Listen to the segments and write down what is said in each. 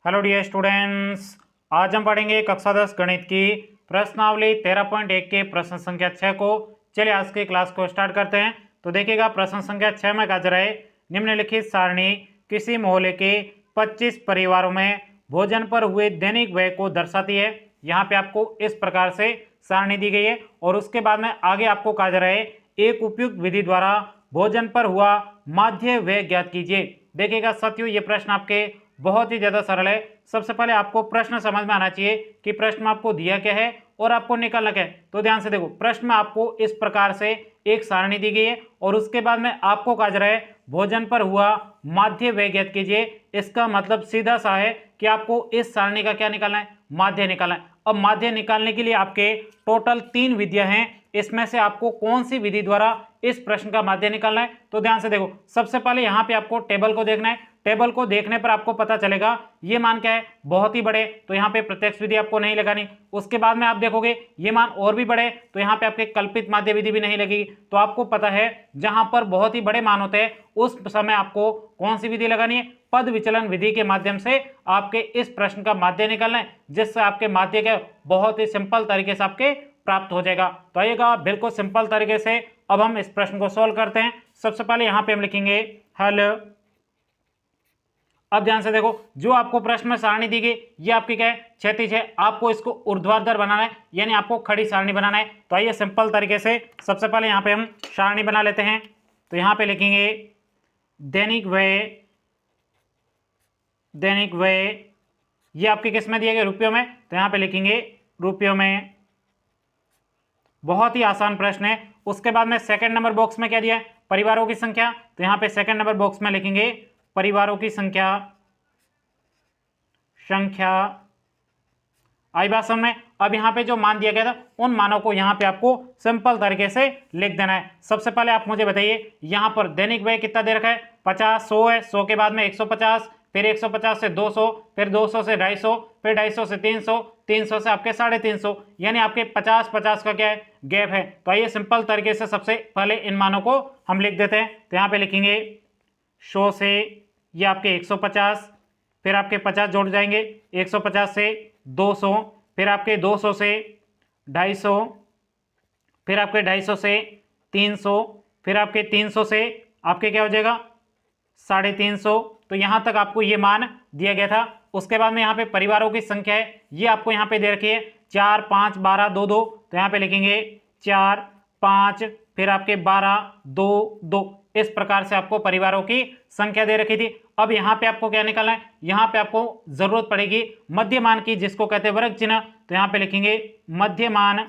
Hello dear students, आज हम पढ़ेंगे कक्षा 10 गणित की प्रश्नावली 13.1 के प्रश्न संख्या 6 को। चलिए आज की क्लास को स्टार्ट करते हैं। तो देखिएगा प्रश्न संख्या 6 में कहा जा रहा है, निम्नलिखित सारणी किसी मोहल्ले के 25 परिवारों में भोजन पर हुए दैनिक व्यय को दर्शाती है। यहाँ पे आपको इस प्रकार से सारणी दी गई है और उसके बाद में आगे आपको कहा जा रहा है, एक उपयुक्त विधि द्वारा भोजन पर हुआ माध्य व्यय ज्ञात कीजिए। देखिएगा साथियों, ये प्रश्न आपके बहुत ही ज्यादा सरल है। सबसे पहले आपको प्रश्न समझ में आना चाहिए कि प्रश्न में आपको दिया क्या है और आपको निकालना क्या है। तो ध्यान से देखो, प्रश्न में आपको इस प्रकार से एक सारणी दी गई है और उसके बाद में आपको कहा जा रहा है भोजन पर हुआ माध्य व्यय ज्ञात कीजिए। इसका मतलब सीधा सा है कि आपको इस सारणी का क्या निकालना है, माध्य निकालना है। अब माध्य निकालने के लिए आपके टोटल 3 विधियां हैं, इसमें से आपको कौन सी विधि द्वारा इस प्रश्न का माध्य निकालना है। तो ध्यान से देखो, सबसे पहले यहाँ पे आपको टेबल को देखना है। टेबल को देखने पर आपको पता चलेगा ये मान क्या है, बहुत ही बड़े, तो यहाँ पे प्रत्यक्ष विधि आपको नहीं लगानी। उसके बाद में आप देखोगे ये मान और भी बड़े, तो यहाँ पे आपके कल्पित माध्य विधि भी नहीं लगेगी। तो आपको पता है जहां पर बहुत ही बड़े मान होते हैं उस समय आपको कौन सी विधि लगानी है, पद विचलन विधि के माध्यम से आपके इस प्रश्न का माध्य निकालना है, जिससे आपके माध्य के बहुत ही सिंपल तरीके से आपके प्राप्त हो जाएगा। तो आइएगा बिल्कुल सिंपल तरीके से अब हम इस प्रश्न को सॉल्व करते हैं। सबसे पहले यहां पे हम लिखेंगे हल। अब ध्यान से देखो, जो आपको प्रश्न में सारणी दी गई ये आपकी क्या है, क्षैतिज है। आपको इसको ऊर्ध्वाधर बनाना है, यानी आपको खड़ी सारणी बनाना है। तो आइए सिंपल तरीके से सबसे पहले यहां पे हम सारणी बना लेते हैं। तो यहां पे लिखेंगे दैनिक व्यय, दैनिक व्यय ये आपके किस में दिए गए, रुपयों में। तो यहां पे लिखेंगे रुपयों में। बहुत ही आसान प्रश्न है। उसके बाद में सेकंड नंबर बॉक्स में क्या दिया है, परिवारों की संख्या। तो यहां पे सेकंड नंबर बॉक्स में लिखेंगे परिवारों की संख्या, संख्या आई बात समझ में। अब यहाँ पे जो मान दिया गया था उन मानों को यहाँ पे आपको सिंपल तरीके से लिख देना है। सबसे पहले आप मुझे बताइए, यहाँ पर दैनिक व्यय कितना दे रखा है, 50, 100 है, 100 के बाद में 150, फिर 150 से 200, फिर 200 से 250, फिर 250 से 300, 300 से आपके 350, यानी आपके 50-50 का क्या है, गैप है। तो आइए सिंपल तरीके से सबसे पहले इन मानों को हम लिख देते हैं। तो यहाँ पे लिखेंगे 100 से ये आपके 150, फिर आपके 50 जोड़ जाएंगे, 150 से 200, फिर आपके 200 से 250, फिर आपके 250 से 300, फिर आपके 300 से आपके क्या हो जाएगा 350। तो यहाँ तक आपको ये मान दिया गया था। उसके बाद में यहाँ पे परिवारों की संख्या है, ये आपको यहाँ पे दे रखी है 4, 5, 12, 2, 2। तो यहाँ पे लिखेंगे 4, 5, फिर आपके 12, 2, 2। इस प्रकार से आपको परिवारों की संख्या दे रखी थी। अब यहाँ पे आपको क्या निकालना है, यहाँ पे आपको जरूरत पड़ेगी मध्यमान की, जिसको कहते हैं वर्ग चिन्ह। तो यहाँ पे लिखेंगे मध्यमान।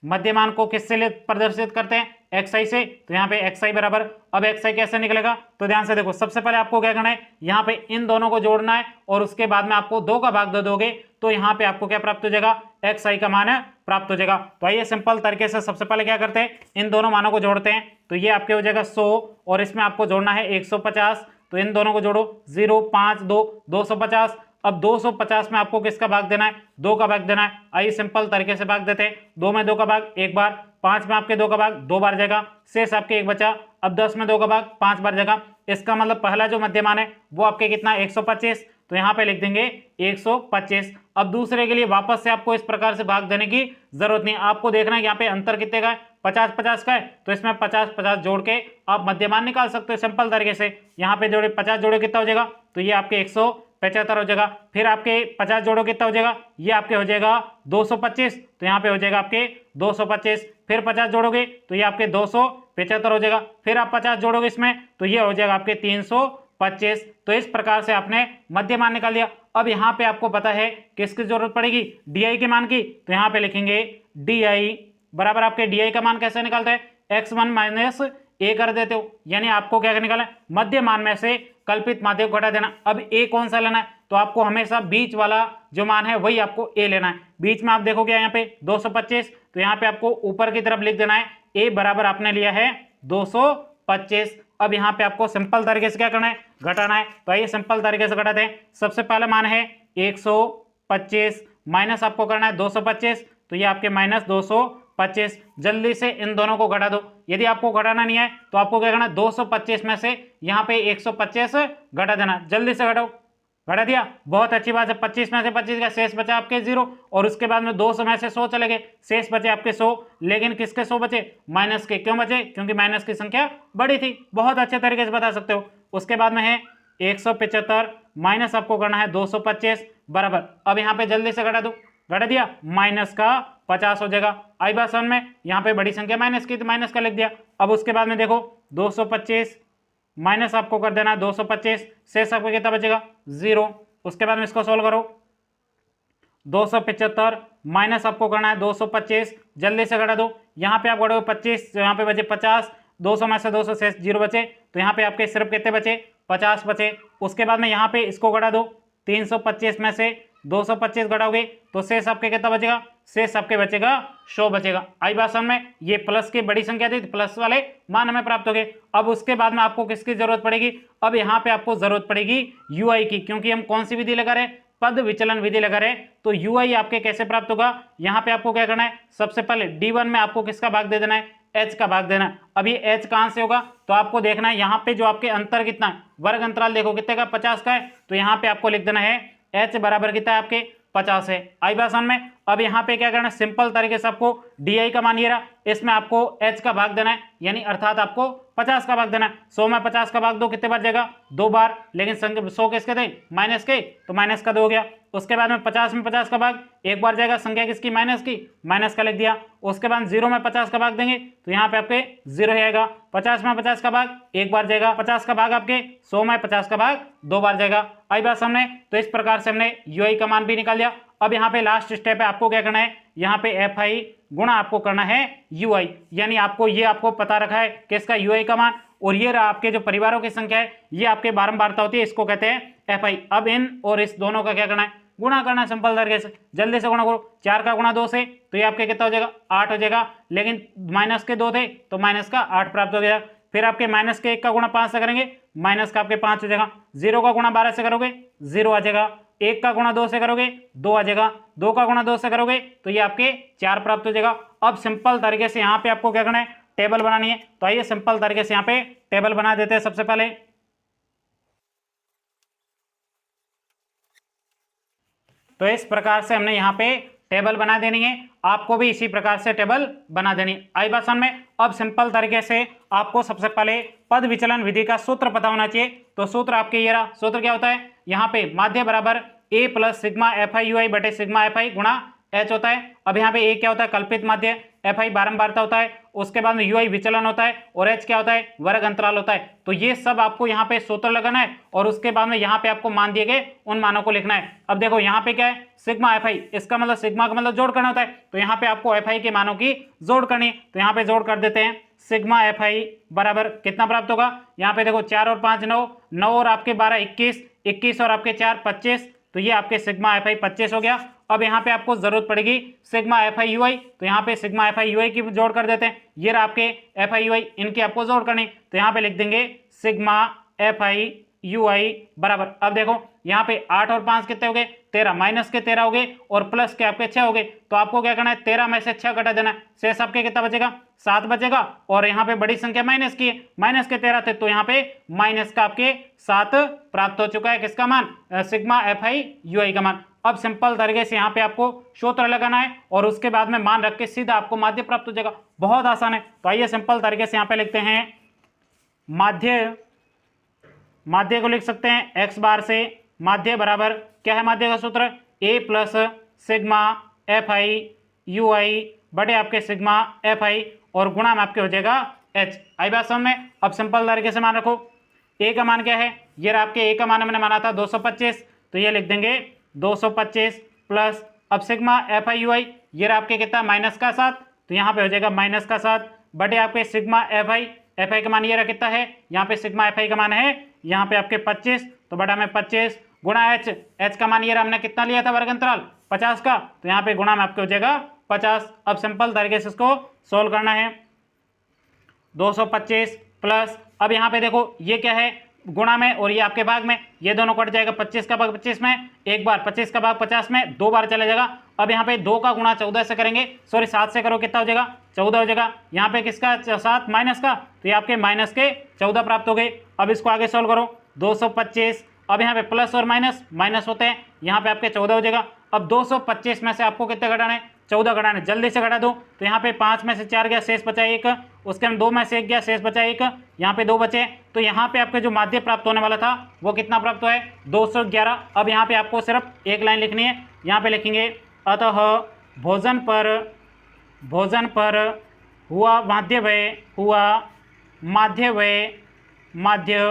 मध्यमान को किससे प्रदर्शित करते हैं, xi से। तो यहाँ पे xi बराबर, अब xi कैसे निकलेगा, तो ध्यान से देखो, सबसे पहले आपको क्या करना है, यहाँ पे इन दोनों को जोड़ना है और उसके बाद में आपको 2 का भाग दे दोगे तो यहाँ पे आपको क्या प्राप्त हो जाएगा, xi का मान प्राप्त हो जाएगा। तो आइए सिंपल तरीके से सबसे पहले क्या करते हैं, इन दोनों मानों को जोड़ते हैं। तो ये आपके हो जाएगा 100 और इसमें आपको जोड़ना है 150। तो इन दोनों को जोड़ो, 0, 5, 2, 250। अब 250 में आपको किसका भाग देना है, 2 का भाग देना है। आइए सिंपल तरीके से भाग देते हैं। 2 में 2 का भाग 1 बार, 5 में आपके 2 का भाग 2 बार जाएगा, शेष आपके 1 बचा। अब 10 में 2 का भाग 5 बार जाएगा। इसका मतलब पहला जो मध्यमान है वो आपके कितना, 125। तो यहाँ पे लिख देंगे 125। अब दूसरे के लिए वापस से आपको इस प्रकार से भाग देने की जरूरत नहीं, आपको देखना है यहाँ पे अंतर कितने का है, 50-50 का है। तो इसमें 50-50 जोड़ के आप मध्यमान निकाल सकते हो सिंपल तरीके से। यहाँ पे जोड़े 50 जोड़े कितना हो जाएगा, तो ये आपके 175 हो जाएगा। फिर आपके 50 जोड़ो कितना हो जाएगा, ये आपके हो जाएगा 225। तो यहाँ पे हो जाएगा आपके 225। फिर 50 जोड़ोगे तो ये आपके 275 हो जाएगा। फिर आप 50 जोड़ोगे इसमें तो ये हो जाएगा आपके 325। तो इस प्रकार से आपने मध्यमान निकाल दिया। अब यहाँ पे आपको पता है किसकी जरूरत पड़ेगी, डी के मान की। तो यहाँ पे लिखेंगे डी बराबर, आपके डी का मान कैसे निकालते हैं, x1 माइनस a कर देते हो, यानी आपको क्या निकालना है, मध्य मान में से कल्पित माध्य को घटा देना। अब a कौन सा लेना है, तो आपको हमेशा बीच वाला जो मान है वही आपको a लेना है। बीच में आप देखोगे यहाँ पे 225, तो यहाँ पे आपको ऊपर की तरफ लिख देना है a बराबर आपने लिया है 225। अब यहाँ पे आपको सिंपल तरीके से क्या करना है, घटाना है। तो आइए सिंपल तरीके से घटाते हैं। सबसे पहला मान है 125, माइनस आपको करना है 225, तो ये आपके माइनस 225। जल्दी से इन दोनों को घटा दो। यदि आपको घटाना नहीं है तो आपको क्या करना है, 225 में से यहाँ पे 125 घटा देना। जल्दी से घटाओ, घटा दिया, बहुत अच्छी बात है। 25 में से 25 का शेष बचा आपके 0 और उसके बाद में 200 में से 100 चले गए, शेष बचे आपके 100, लेकिन किसके 100 बचे? माइनस के। क्यों बचे? क्योंकि माइनस की संख्या बड़ी थी। बहुत अच्छे तरीके से बता सकते हो। उसके बाद में है 175 माइनस आपको करना है 225 बराबर, अब यहाँ पे जल्दी से घटा दो, घटा दिया, माइनस का 50 हो जाएगा। आई बात समझ में? यहाँ पे बड़ी संख्या माइनस की तो माइनस का लिख दिया। अब उसके बाद में देखो 225 माइनस आपको कर देना है 225, शेष आपको कितना बचेगा? 0। उसके बाद में इसको सोल्व करो, 275 माइनस आपको करना है 225, जल्दी से घटा दो। यहाँ पे आप घटाओ 25, यहाँ पे बचे 50, 200 में से 200 शेष 0 बचे, तो यहाँ पे आपके सिर्फ कितने बचे? 50 बचे। उसके बाद में यहाँ पे इसको घटा दो, 325 में से 225 घटाओगे तो शेष आपके कितना बचेगा? शेष आपके बचेगा 100 बचेगा। आई बात समझ में? ये प्लस की बड़ी संख्या थी, प्लस वाले मान हमें प्राप्त हो गए। अब उसके बाद में आपको किसकी जरूरत पड़ेगी? अब यहाँ पे आपको जरूरत पड़ेगी यूआई की, क्योंकि हम कौन सी विधि लगा रहे? पद विचलन विधि लगा रहे। तो यूआई आपके कैसे प्राप्त होगा? यहाँ पे आपको क्या करना है? सबसे पहले D1 में आपको किसका भाग दे देना है? h का भाग देना है। अब ये h कहां से होगा? तो आपको देखना है यहाँ पे जो आपके अंतर कितना है, वर्ग अंतराल देखो कितने का? 50 का है। तो यहाँ पे आपको लिख देना है h बराबर कितना है आपके? 50 है। आई बात समझ में? अब यहाँ पे क्या करना है? सिंपल तरीके से आपको डी का मान ये रहा, इसमें आपको h का भाग देना है, यानी अर्थात आपको 50 का भाग देना है। 100 में 50 का भाग दो, कितने बार जाएगा? 2 बार, लेकिन 100 किसके थे? माइनस के, तो माइनस का 2 हो गया। उसके बाद में 50 में 50 का भाग एक बार जाएगा, संख्या किसकी? माइनस की, माइनस का लिख दिया। उसके बाद 0 में 50 का भाग देंगे तो यहाँ पे आपके 0 आएगा। 50 में 50 का भाग एक बार जाएगा, 50 का भाग आपके 100 में 50 का भाग 2 बार जाएगा। आई बात हमने, तो इस प्रकार से हमने यूआई का मान भी निकाल दिया। अब यहाँ पे लास्ट स्टेप है, आपको क्या करना है? यहाँ पे एफ आई गुणा आपको करना है यूआई, यानी आपको ये आपको पता रखा है किसका? यूआई का मान, और ये आपके जो परिवारों की संख्या है ये आपके बारंबारता होती है, इसको कहते हैं एफ आई। अब इन और इस दोनों का क्या करना है? गुणा करना है सिंपल तरीके से। जल्दी से गुणा करो, 4 का गुणा 2 से तो ये आपके कितना हो जाएगा? 8 हो जाएगा, लेकिन माइनस के 2 थे तो माइनस का 8 प्राप्त हो गया। फिर आपके माइनस के 1 का गुणा 5 से करेंगे, माइनस का आपके 5 हो जाएगा। 0 का गुणा 12 से करोगे 0 आ जाएगा। 1 का गुणा 2 से करोगे 2 आ जाएगा। 2 का गुणा 2 से करोगे तो ये आपके 4 प्राप्त हो जाएगा। अब सिंपल तरीके से यहाँ पे आपको क्या करना है? टेबल बनानी है। तो आइए सिंपल तरीके से यहाँ पे टेबल बना देते हैं। सबसे पहले तो इस प्रकार से हमने यहाँ पे टेबल बना देनी है, आपको भी इसी प्रकार से टेबल बना देनी। आई बात समझ में? अब सिंपल तरीके से आपको सबसे पहले पद विचलन विधि का सूत्र पता होना चाहिए। तो सूत्र आपके ये रहा। सूत्र क्या होता है? यहाँ पे माध्य बराबर a plus sigma f i u i बटे सिग्मा एफ आई गुणा h होता है। अब यहाँ पे a क्या होता है? कल्पित माध्य, एफ आई बारंबारता होता है, उसके बाद में यू आई विचलन होता है, और h क्या होता है? वर्ग अंतराल होता है। तो ये सब आपको यहाँ पे सूत्र लगाना है, और उसके बाद में यहाँ पे आपको मान दिए गए उन मानों को लिखना है। अब देखो यहाँ पे क्या है? सिग्मा एफ आई, इसका मतलब सिग्मा का मतलब जोड़ करना होता है, तो यहाँ पे आपको एफ आई के मानों की जोड़ करनी है। तो यहाँ पे जोड़ कर देते हैं। सिग्मा एफ आई बराबर कितना प्राप्त होगा? यहाँ पे देखो 4 और 5 9, 9 और आपके 12 21, 21 और आपके 4 25, तो ये आपके सिग्मा एफ आई 25 हो गया। अब यहाँ पे आपको जरूरत पड़ेगी सिग्मा एफ आई यू आई, तो यहाँ पे सिग्मा एफ आई यू आई की जोड़ कर देते हैं। ये रहा आपके एफ आई यू आई, इनकी आपको जोड़ करनी, तो यहाँ पे लिख देंगे सिग्मा एफ आई यू आई बराबर। अब देखो यहाँ पे 8 और 5 कितने हो गए? 13, माइनस के 13 हो गए और प्लस के आपके 6 हो गए। तो आपको क्या करना है? 13 में से 6 घटा देना है, शेष आपके कितना बचेगा? 7 बचेगा। और यहाँ पे बड़ी संख्या माइनस की है, माइनस के 13 थे तो यहाँ पे माइनस का आपके 7 प्राप्त हो चुका है। किसका मान? सिग्मा एफ आई यू आई का मान। अब सिंपल तरीके से यहाँ पे आपको सूत्र लगाना है, और उसके बाद में मान रख के सीधा आपको माध्य प्राप्त हो जाएगा। बहुत आसान है। तो आइए सिंपल तरीके से यहाँ पे लिखते हैं माध्य। माध्य को लिख सकते हैं एक्स बार से। माध्य बराबर क्या है माध्य का सूत्र? a plus sigma f i u i बटे आपके सिग्मा एफ आई, और गुणा में आपके हो जाएगा h। आई बात समझ में? अब सिंपल तरीके से मान रखो। a का मान क्या है? ये आपके a का मान हमने माना था 225, तो ये लिख देंगे 225 प्लस, अब सिग्मा एफ आई यू आई ये आपके कितना? माइनस का 7, तो यहाँ पे हो जाएगा माइनस का 7 बटे आपके सिग्मा एफ आई का मान ये रहा कितना है? यहाँ पे सिग्मा एफ आई का मान है यहाँ पे आपके 25, तो बटा में 25 गुणा h का मान ये रहा हमने कितना लिया था? वर्ग अंतराल 50 का, तो यहाँ पे गुणा में आपके हो जाएगा 50। अब सिंपल तरीके से इसको सोल्व करना है। 225 प्लस, अब यहाँ पे देखो ये क्या है? गुणा में, और ये आपके भाग में, ये दोनों कट जाएगा। 25 का भाग 25 में एक बार, 25 का भाग 50 में 2 बार चला जाएगा। अब यहाँ पे 2 का गुणा 14 से करेंगे, सॉरी 7 से करो, कितना हो जाएगा? 14 हो जाएगा। यहाँ पे किसका? 7 माइनस का, तो ये आपके माइनस के 14 प्राप्त हो गए। अब इसको आगे सोल्व करो। 225 अब यहाँ पे प्लस और माइनस माइनस होते हैं, यहाँ पे आपके 14 हो जाएगा। अब 225 में से आपको कितने घटाना है, 14 घटाना है, जल्दी से घटा दो। तो यहाँ पे 5 में से 4 गया, शेष बचा 1, उसके में 2 में से 1 गया, शेष बचा 1, यहाँ पे 2 बचे। तो यहाँ पे आपके जो माध्य प्राप्त होने वाला था वो कितना प्राप्त हुआ है, 211। अब यहाँ पे आपको सिर्फ एक लाइन लिखनी है, यहाँ पे लिखेंगे अतः भोजन पर हुआ माध्य व्यय, हुआ माध्य व्यय, माध्य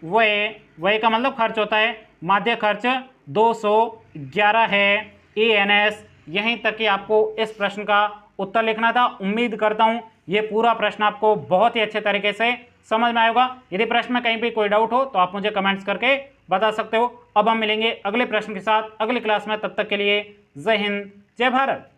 व्यय का मतलब खर्च होता है, माध्य खर्च 211 है ENS। यहीं तक कि आपको इस प्रश्न का उत्तर लिखना था। उम्मीद करता हूं ये पूरा प्रश्न आपको बहुत ही अच्छे तरीके से समझ में आएगा। यदि प्रश्न में कहीं भी कोई डाउट हो तो आप मुझे कमेंट्स करके बता सकते हो। अब हम मिलेंगे अगले प्रश्न के साथ अगली क्लास में, तब तक के लिए जय हिंद, जय भारत।